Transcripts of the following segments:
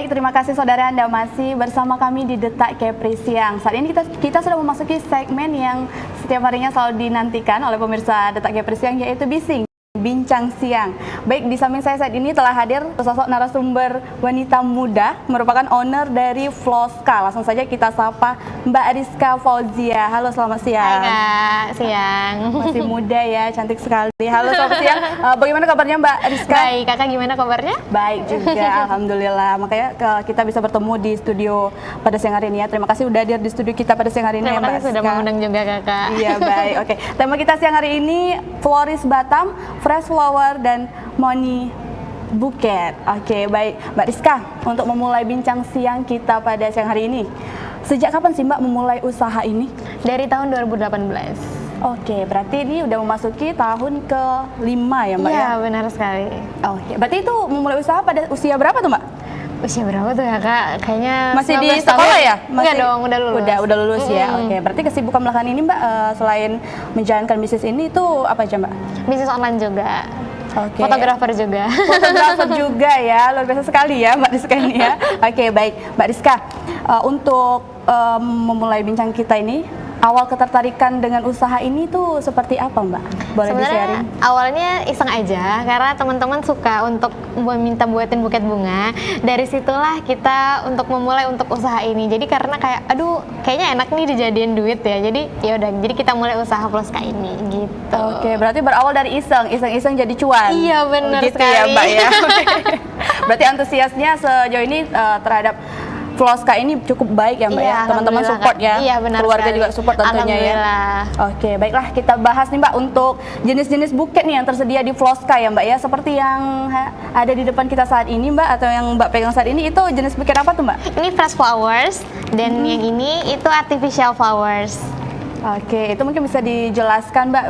Baik, terima kasih saudara, Anda masih bersama kami di Detak Kepri Siang. Saat ini kita sudah memasuki segmen yang setiap harinya selalu dinantikan oleh pemirsa Detak Kepri Siang, yaitu Bising, Bincang Siang. Baik, di samping saya saat ini telah hadir sosok narasumber wanita muda, merupakan owner dari Floska. Langsung saja kita sapa Mbak Rizka Fauzia. Halo, selamat siang. Hai Kak, siang. Masih muda ya, cantik sekali. Halo, selamat siang. Bagaimana kabarnya Mbak Rizka? Baik, Kakak gimana kabarnya? Baik juga, alhamdulillah. Makanya kita bisa bertemu di studio pada siang hari ini ya. Terima kasih udah hadir di studio kita pada siang hari ini. Terima kasih sudah mengundang juga Kakak. Iya, baik. Oke. Tema kita siang hari ini Floris Batam, Fresh Flower dan Money Buket. Oke, baik. Mbak Rizka, untuk memulai bincang siang kita pada siang hari ini, sejak kapan sih Mbak memulai usaha ini? Dari tahun 2018. Oke, berarti ini udah memasuki tahun ke-5 ya Mbak ya? Iya, benar sekali. Oke, berarti itu memulai usaha pada usia berapa tuh Mbak? Usia berapa tuh ya Kak? Kayaknya masih di 19 sekolah tahun. ya? Enggak dong, udah lulus. Udah lulus ya. Oke, berarti kesibukan belakangan ini Mbak selain menjalankan bisnis ini itu apa aja Mbak? Bisnis online juga. Oke. Fotografer juga. Fotografer juga ya, luar biasa sekali ya Mbak Rizka ini ya. Oke, baik Mbak Rizka, untuk memulai bincang kita ini, awal ketertarikan dengan usaha ini tuh seperti apa Mbak? Boleh Sebenarnya di-sharing? awalnya iseng aja karena teman-teman suka untuk minta buatin buket bunga. Dari situlah kita untuk memulai untuk usaha ini. Jadi karena kayak aduh kayaknya enak nih dijadiin duit ya. Jadi ya udah, jadi kita mulai usaha Floska ini gitu. Oke, berarti berawal dari iseng jadi cuan. Iya, benar gitu sekali. ya Mbak ya. Berarti antusiasnya sejauh ini terhadap Floska ini cukup baik ya Mbak Iya, ya, teman-teman support ya, Iya, benar keluarga sekali. juga support tentunya ya. Oke, baiklah kita bahas nih Mbak untuk jenis-jenis buket nih yang tersedia di Floska ya Mbak ya, seperti yang ada di depan kita saat ini Mbak, atau yang Mbak pegang saat ini, itu jenis buket apa tuh Mbak? Ini fresh flowers dan yang ini itu artificial flowers. Oke, itu mungkin bisa dijelaskan Mbak,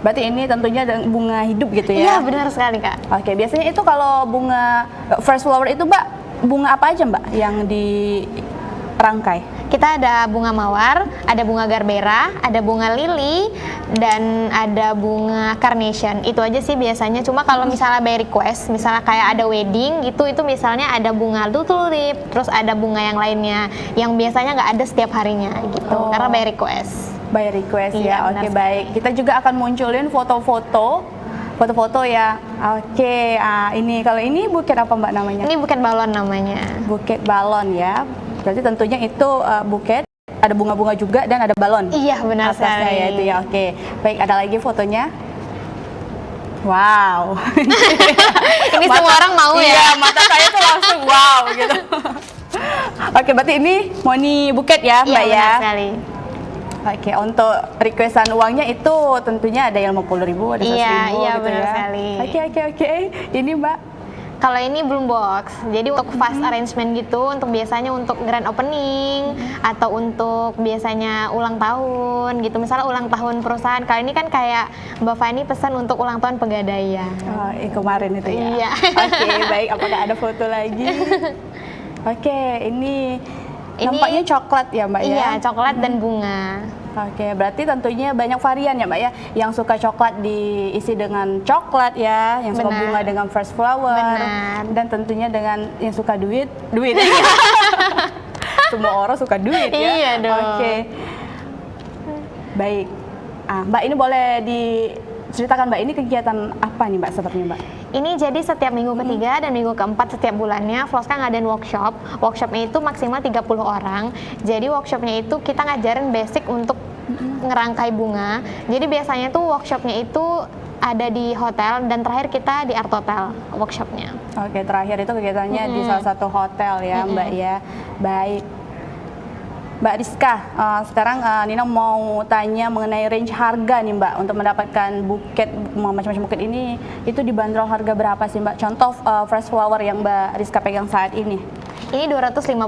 berarti ini tentunya bunga hidup gitu ya? Iya, benar sekali Kak. Oke, biasanya itu kalau bunga fresh flower itu Mbak, bunga apa aja Mbak yang dirangkai? Kita ada bunga mawar, ada bunga garbera, ada bunga lili, dan ada bunga carnation. Itu aja sih biasanya. Cuma kalau misalnya by request, misalnya kayak ada wedding gitu, itu misalnya ada bunga tulip, terus ada bunga yang lainnya yang biasanya nggak ada setiap harinya gitu, karena by request. By request Iya, ya. Oke, baik. Kita juga akan munculin foto-foto ya. Oke, ini kalau ini buket apa Mbak namanya? Ini buket balon namanya. Buket balon ya. Berarti tentunya itu buket, ada bunga-bunga juga dan ada balon. Iya, benar atasnya sekali. ya itu ya. Oke, baik, ada lagi fotonya. Wow. Ini semua orang mau ya. Iya, mata saya tuh langsung wow gitu. Oke, berarti ini Money Buket ya Mbak Iya, ya. benar sekali. Oke, untuk requestan uangnya itu tentunya ada yang 50.000, ada 100.000 Iya, gitu benar ya. sekali. Oke. Ini Mbak. Kalau ini belum box, jadi untuk fast arrangement gitu, untuk biasanya untuk grand opening atau untuk biasanya ulang tahun gitu. Misalnya ulang tahun perusahaan. Kalau ini kan kayak Mbak Fani pesan untuk ulang tahun Pegadaian. Oh, kemarin itu ya. Iya. Oke, baik. Apakah ada foto lagi? Oke, ini nampaknya coklat ya Mbak ya? Iya, coklat dan bunga. Oke, berarti tentunya banyak varian ya Mbak ya. Yang suka coklat diisi dengan coklat ya, yang suka bunga dengan fresh flower. Benar. Dan tentunya dengan yang suka duit. Semua orang suka duit ya. Iya dong. Oke. Baik. Mbak, ini boleh diceritakan Mbak, ini kegiatan apa nih Mbak sepertinya Mbak? Ini jadi setiap minggu ketiga dan minggu keempat setiap bulannya Floska ngadain workshop. Workshopnya itu maksimal 30 orang. Jadi workshopnya itu kita ngajarin basic untuk ngerangkai bunga. Jadi biasanya tuh workshopnya itu ada di hotel dan terakhir kita di Art Hotel workshopnya. Oke, terakhir itu kegiatannya di salah satu hotel ya Mbak ya. Baik. Mbak Rizka, sekarang Nina mau tanya mengenai range harga nih Mbak untuk mendapatkan buket, macam-macam buket ini, itu dibanderol harga berapa sih Mbak? Contoh fresh flower yang Mbak Rizka pegang saat ini. Ini 250.000.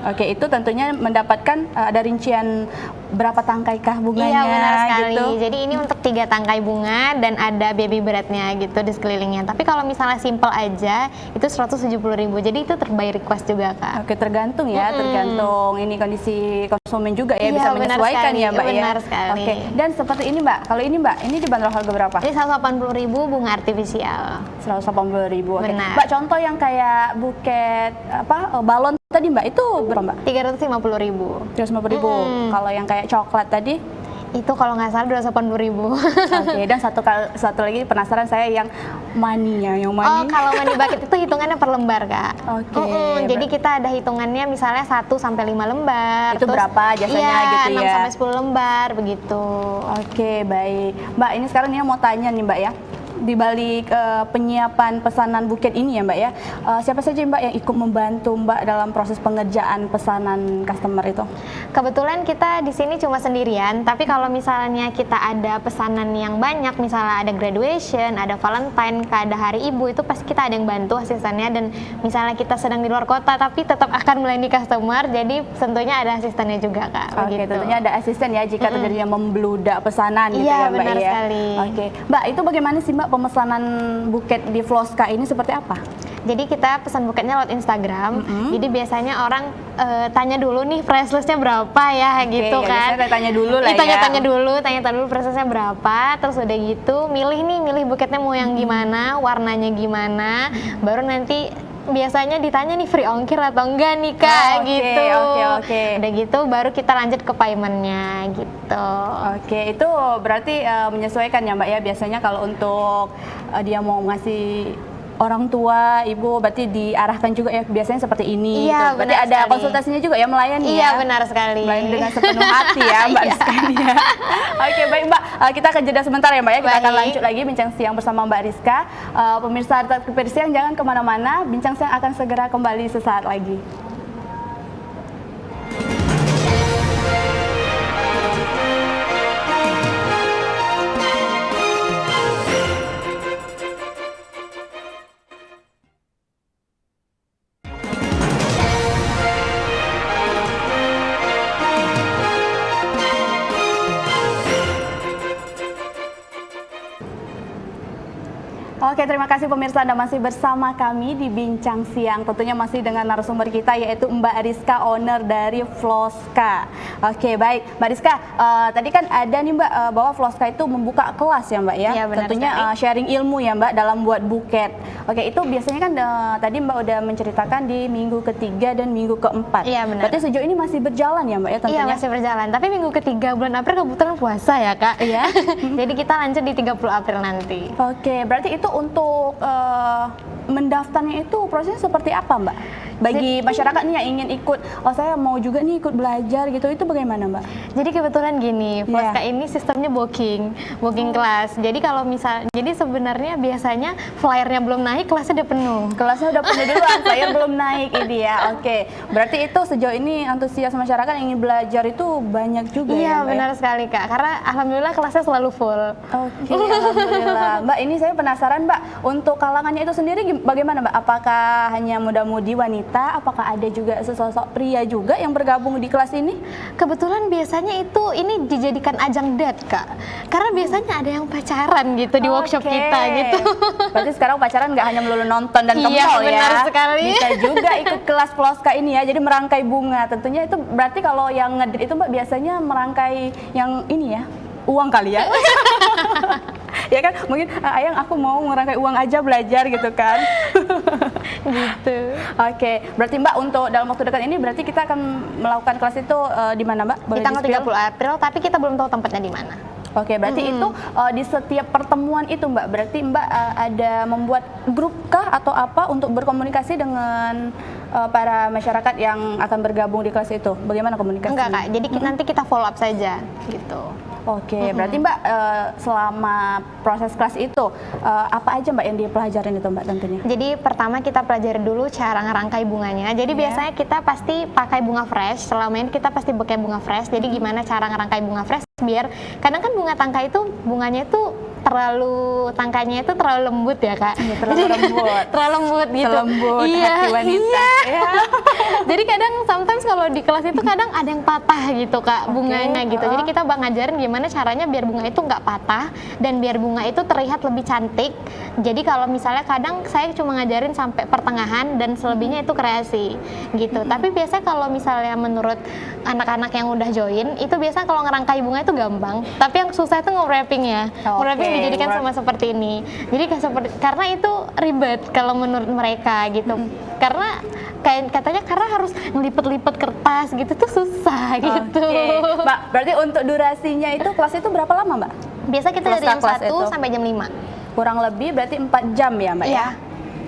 Oke, itu tentunya mendapatkan ada rincian berapa tangkai kah bunganya? Iya benar sekali. Gitu. Jadi ini untuk 3 tangkai bunga dan ada baby breadnya gitu di sekelilingnya. Tapi kalau misalnya simple aja itu 170.000. Jadi itu by request juga Kak. Oke, tergantung ya, tergantung ini kondisi konsumen juga ya, Iya, bisa benar menyesuaikan sekali, ya Mbak ya. benar sekali. Oke, dan seperti ini Mbak, kalau ini Mbak, ini dibanderol harga berapa? Ini 180.000 bunga artifisial. 180.000. Oke. Benar. Mbak, contoh yang kayak buket balon tadi Mbak, itu berapa Mbak? 350.000. 350.000. Kalau yang kayak coklat tadi? Itu kalau nggak salah 280.000. Oke, dan satu lagi penasaran saya yang mania, yang Oh, mani. kalau money bucket itu hitungannya per lembar, Kak. Oke. Jadi kita ada hitungannya misalnya 1 sampai 5 lembar. Itu berapa jasanya gitu ya? 6 sampai 10 lembar begitu. Oke, baik. Mbak, ini sekarang Nina mau tanya nih Mbak ya. Di balik penyiapan pesanan buket ini ya Mbak ya, siapa saja Mbak yang ikut membantu Mbak dalam proses pengerjaan pesanan customer itu? Kebetulan kita di sini cuma sendirian, tapi kalau misalnya kita ada pesanan yang banyak, misalnya ada graduation, ada Valentine, ada hari ibu, itu pasti kita ada yang bantu asistennya. Dan misalnya kita sedang di luar kota tapi tetap akan melayani customer, jadi tentunya ada asistennya juga Kak. Oke, begitu. tentunya ada asisten ya jika terjadinya membludak pesanan gitu Iya, ya Mbak benar ya. sekali. Oke, Mbak, itu bagaimana sih Mbak pemesanan buket di Floska ini seperti apa? Jadi kita pesan buketnya lewat Instagram. Jadi biasanya orang tanya dulu nih price listnya berapa ya gitu ya, kan. biasanya tanya dulu lah ya. Tanya-tanya dulu price listnya berapa. Terus udah gitu milih buketnya mau yang gimana, warnanya gimana. Baru nanti biasanya ditanya nih free ongkir atau enggak nih Kak gitu. Oke. Udah gitu baru kita lanjut ke paymentnya gitu. Oke, itu berarti menyesuaikan ya Mbak ya. Biasanya kalau untuk dia mau ngasih orang tua, ibu, berarti diarahkan juga ya biasanya seperti ini. Iya, gitu. Berarti benar ada sekali. konsultasinya juga ya, melayani Iya ya. benar sekali. Melayani dengan sepenuh hati ya Mbak Iya. sekali ya. Oke, baik Mbak, kita akan jeda sebentar ya Mbak ya. Kita akan Baik. lanjut lagi bincang siang bersama Mbak Rizka. Pemirsa Detak Kepresi Siang, jangan kemana-mana, bincang siang akan segera kembali sesaat lagi. Oke, terima kasih pemirsa, Anda masih bersama kami di Bincang Siang. Tentunya masih dengan narasumber kita yaitu Mbak Rizka, owner dari Floska. Oke, baik. Mbak Rizka, tadi kan ada nih Mbak bahwa Floska itu membuka kelas ya Mbak ya? Iya, benar tentunya sekali. sharing ilmu ya Mbak dalam buat buket. Oke, itu biasanya kan tadi Mbak udah menceritakan di minggu ketiga dan minggu keempat. Iya, benar. Berarti sejauh ini masih berjalan ya Mbak ya tentunya? Iya masih berjalan, tapi minggu ketiga bulan April kebetulan puasa ya Kak. Iya. Jadi kita lanjut di 30 April nanti. Oke, berarti itu untuk mendaftarnya itu prosesnya seperti apa Mbak? Bagi masyarakat nih yang ingin ikut, oh saya mau juga nih ikut belajar gitu, itu bagaimana Mbak? Jadi kebetulan gini, Floska Iya. ini sistemnya booking kelas. Jadi kalau jadi sebenarnya biasanya flyernya belum naik, kelasnya udah penuh. Kelasnya udah penuh duluan, saya belum naik ini ya. Oke, berarti itu sejauh ini antusias masyarakat yang ingin belajar itu banyak juga ya Iya Mbak? benar sekali Kak, karena alhamdulillah kelasnya selalu full. Oke, alhamdulillah. Mbak, ini saya penasaran Mbak, untuk kalangannya itu sendiri bagaimana Mbak? Apakah hanya muda-mudi wanita? Apakah ada juga sesosok pria juga yang bergabung di kelas ini? Kebetulan biasanya ini dijadikan ajang date Kak, karena biasanya ada yang pacaran gitu di workshop Oke. kita gitu. Berarti sekarang pacaran nggak hanya melulu nonton dan ke Iya, mall ya. benar sekali. Bisa juga ikut kelas Floska ini ya. Jadi merangkai bunga. Tentunya itu berarti kalau yang ngedit itu Mbak biasanya merangkai yang ini ya. Uang kali ya. Ya kan, mungkin ayang aku mau merangkai uang aja belajar gitu kan. Gitu. Oke, berarti Mbak untuk dalam waktu dekat ini berarti kita akan melakukan kelas itu di mana Mbak? Di tanggal di-spill? 30 April, tapi kita belum tahu tempatnya di mana. Oke, berarti itu di setiap pertemuan itu Mbak, berarti Mbak ada membuat grup kah atau apa untuk berkomunikasi dengan para masyarakat yang akan bergabung di kelas itu? Bagaimana komunikasinya? Enggak Kak, jadi nanti kita follow up saja gitu. Oke, berarti Mbak selama proses kelas itu apa aja Mbak yang dipelajarin itu Mbak tentunya? Jadi pertama kita pelajari dulu cara ngerangkai bunganya. Jadi biasanya kita pasti pakai bunga fresh. Selama ini kita pasti pakai bunga fresh. Jadi gimana cara ngerangkai bunga fresh biar kadang kan bunga tangkai itu bunganya itu tangkainya itu terlalu lembut ya Kak. Ya, terlalu lembut. Terlalu lembut gitu. Selembut Iya, hati wanita. iya. Ya. Jadi kadang sometimes kalau di kelas itu kadang ada yang patah gitu Kak, bunganya gitu. Jadi kita ngajarin gimana caranya biar bunga itu nggak patah dan biar bunga itu terlihat lebih cantik. Jadi kalau misalnya kadang saya cuma ngajarin sampai pertengahan dan selebihnya itu kreasi gitu. Tapi biasanya kalau misalnya menurut anak-anak yang udah join itu biasa kalau ngerangkai bunga itu gampang. Tapi yang susah itu nge-wrappingnya. Nge-wrapping dijadikan sama seperti ini. Jadi karena itu ribet kalau menurut mereka gitu. Karena katanya karena harus ngelipet-lipet kertas gitu tuh susah gitu. Mbak, berarti untuk durasinya itu kelas itu berapa lama, Mbak? Biasa kita dari jam 1 sampai jam 5. Kurang lebih berarti 4 jam ya, Mbak ya?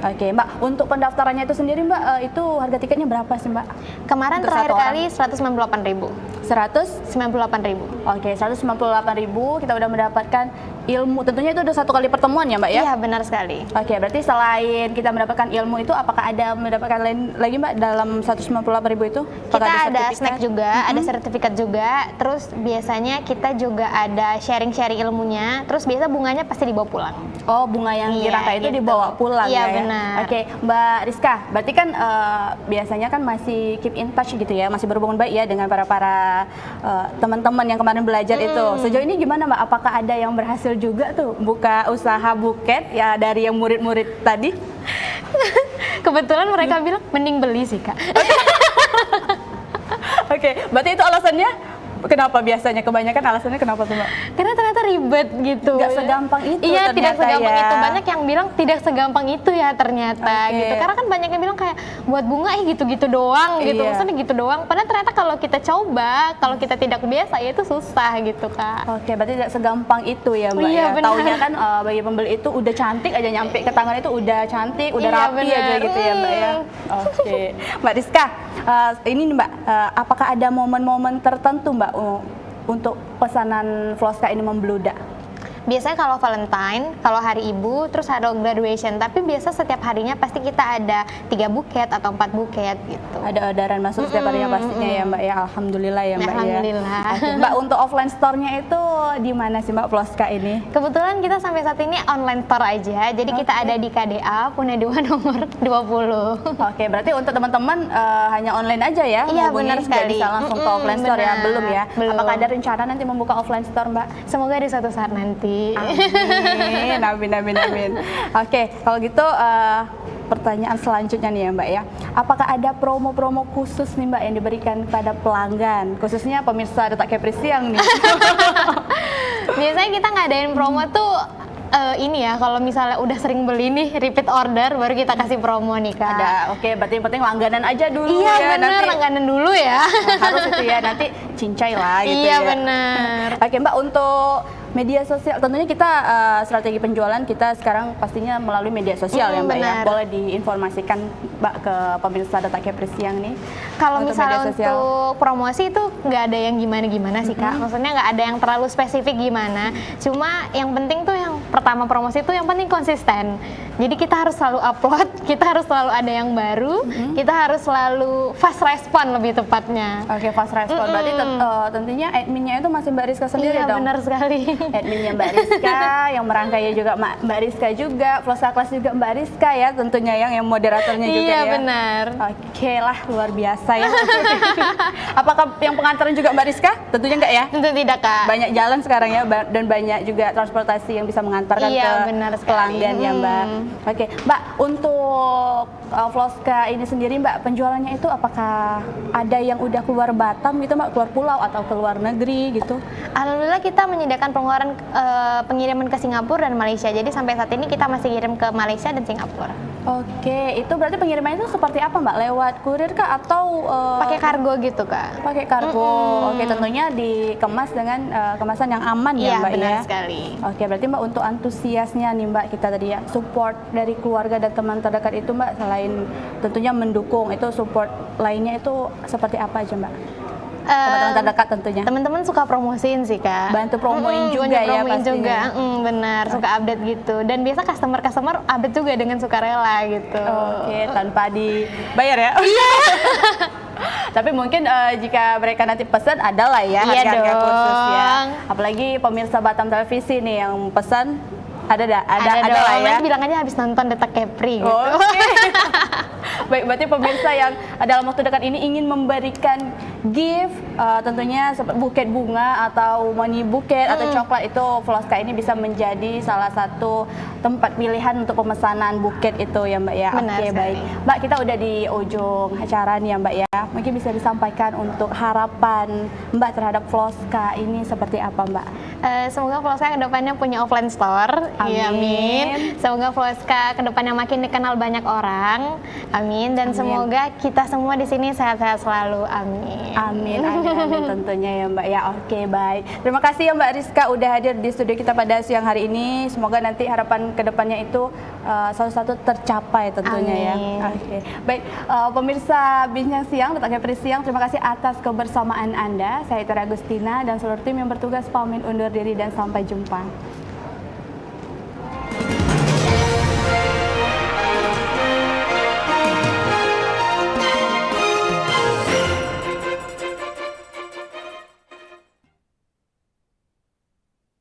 Oke, Mbak, untuk pendaftarannya itu sendiri, Mbak, itu harga tiketnya berapa sih, Mbak? Kemarin untuk terakhir kali 198.000. 198.000. Oke, 198.000 kita udah mendapatkan ilmu. Tentunya itu udah satu kali pertemuan ya, Mbak ya? Iya, benar sekali. Oke, berarti selain kita mendapatkan ilmu itu, apakah ada mendapatkan lain lagi, Mbak, dalam 198.000 itu? Kita ada snack juga, ada sertifikat juga. Terus biasanya kita juga ada sharing-sharing ilmunya. Terus biasa bunganya pasti dibawa pulang. Oh, bunga yang dirangkai itu dibawa pulang ya? Iya, benar. Oke, Mbak Rizka, berarti kan biasanya kan masih keep in touch gitu ya, masih berhubungan baik ya dengan para teman-teman yang kemarin belajar itu. Sejauh ini gimana, Mbak? Apakah ada yang berhasil juga tuh buka usaha buket ya dari yang murid-murid tadi? Kebetulan mereka bilang mending beli sih, Kak. Oke, berarti itu alasannya? Kenapa biasanya? Kebanyakan alasannya kenapa tuh, Mbak? Karena ternyata ribet gitu. Nggak segampang itu. Iya, tidak segampang ya. itu. Banyak yang bilang tidak segampang itu ya ternyata gitu. Karena kan banyak yang bilang kayak buat bunga gitu-gitu doang gitu. Maksudnya gitu doang. Padahal ternyata kalau kita coba, kalau kita tidak biasa ya itu susah gitu, Kak. Oke, berarti tidak segampang itu ya, Mbak ya. Taunya kan bagi pembeli itu udah cantik aja, nyampe ke tangan itu udah cantik, udah rapi aja gitu ya, Mbak ya. Oke. Mbak Rizka, ini Mbak, apakah ada momen-momen tertentu, Mbak, untuk pesanan Floska ini membludak? Biasanya kalau Valentine, kalau hari ibu, terus ada graduation. Tapi biasa setiap harinya pasti kita ada 3 buket atau 4 buket gitu. Ada orderan masuk setiap harinya pastinya ya, Mbak ya. Alhamdulillah ya, Mbak Alhamdulillah. ya. Oke, Mbak, untuk offline store-nya itu di mana sih, Mbak, Floska ini? Kebetulan kita sampai saat ini online store aja. Jadi kita ada di KDA Pune 2 nomor 20. Oke, berarti untuk teman-teman hanya online aja ya? Iya, benar sekali. Nggak bisa langsung ke offline store ya? Belum ya? Belum. Apakah ada rencana nanti membuka offline store, Mbak? Semoga di suatu saat nanti. Amin, amin. Oke, kalau gitu pertanyaan selanjutnya nih ya, Mbak ya. Apakah ada promo-promo khusus nih, Mbak, yang diberikan kepada pelanggan, khususnya pemirsa Detak Kepri Siang nih? Biasanya kita ngadain promo tuh ini ya, kalau misalnya udah sering beli nih repeat order baru kita kasih promo nih, Kak. Ada, oke, berarti yang penting langganan aja dulu. Iya, ya, bener, nanti langganan dulu ya. harus itu ya, nanti cincai lah gitu iya, ya. bener. Oke, Mbak, untuk media sosial, tentunya kita strategi penjualan kita sekarang pastinya melalui media sosial ya, Mbak ya. Boleh diinformasikan, Mbak, ke pemirsa Detak Kepri Siang nih. Kalau misalnya untuk promosi itu nggak ada yang gimana-gimana sih, Kak. Maksudnya nggak ada yang terlalu spesifik gimana. Cuma yang penting tuh yang pertama promosi itu yang penting konsisten. Jadi kita harus selalu upload, kita harus selalu ada yang baru, kita harus selalu fast respon lebih tepatnya. Oke, fast respon. Berarti tentunya adminnya itu masih Mbak Rizka sendiri iya, dong? Iya, benar sekali. Adminnya Mbak Rizka, yang merangkainya juga Mbak Rizka juga, Floska Kelas juga Mbak Rizka ya, tentunya yang moderatornya juga ya. Iya, benar. Oke lah, luar biasa ya. Apakah yang pengantaran juga Mbak Rizka? Tentunya enggak ya? Tentu tidak, Kak. Banyak jalan sekarang ya, dan banyak juga transportasi yang bisa mengantarkan ke pelanggan ya, Mbak. Oke, Mbak, untuk Floska ini sendiri, Mbak, penjualannya itu apakah ada yang udah keluar Batam gitu, Mbak, keluar pulau atau keluar negeri gitu? Alhamdulillah kita menyediakan pengiriman ke Singapura dan Malaysia. Jadi sampai saat ini kita masih kirim ke Malaysia dan Singapura. Oke, itu berarti pengirimannya itu seperti apa, Mbak? Lewat kurir kah atau pakai kargo gitu, Kak? Pakai kargo. Oke, tentunya dikemas dengan kemasan yang aman ya, Mbak, benar ya. sekali. Oke, berarti Mbak, untuk antusiasnya nih, Mbak, kita tadi ya support dari keluarga dan teman terdekat itu, Mbak, selain tentunya mendukung, itu support lainnya itu seperti apa aja, Mbak? Teman-teman terdekat tentunya. Teman-teman suka promosiin sih, Kak. Bantu promoin juga ya pastinya. Juga, benar, suka update gitu. Dan biasa customer update juga dengan sukarela gitu. Oke, tanpa dibayar ya? Iya. Tapi mungkin jika mereka nanti pesan ada lah ya harga-harga khusus ya. Apalagi pemirsa Batam Televisi nih yang pesan ada lah ya. Nanti bilang aja habis nonton Detak Kepri gitu. Baik, berarti pemirsa yang dalam waktu dekat ini ingin memberikan gift, tentunya seperti buket bunga atau money buket atau coklat, itu Floska ini bisa menjadi salah satu tempat pilihan untuk pemesanan buket itu ya Mbak ya. Benar Oke, sekali. baik. Mbak, kita udah di ujung acara nih ya Mbak ya. Mungkin bisa disampaikan untuk harapan Mbak terhadap Floska ini seperti apa Mbak? Semoga Floska kedepannya punya offline store. Iya, amin. Semoga Floska kedepannya makin dikenal banyak orang. Amin. Dan semoga kita semua di sini sehat-sehat selalu. Amin. Amin, amin tentunya ya Mbak ya. Oke, baik. Terima kasih ya Mbak Rizka udah hadir di studio kita pada siang hari ini. Semoga nanti harapan kedepannya itu satu-satu tercapai tentunya Amin. ya. Oke, baik. Pemirsa Bincang Siang, Detak Kepri Siang, terima kasih atas kebersamaan Anda. Saya Tera Agustina dan seluruh tim yang bertugas pamit undur diri dan sampai jumpa.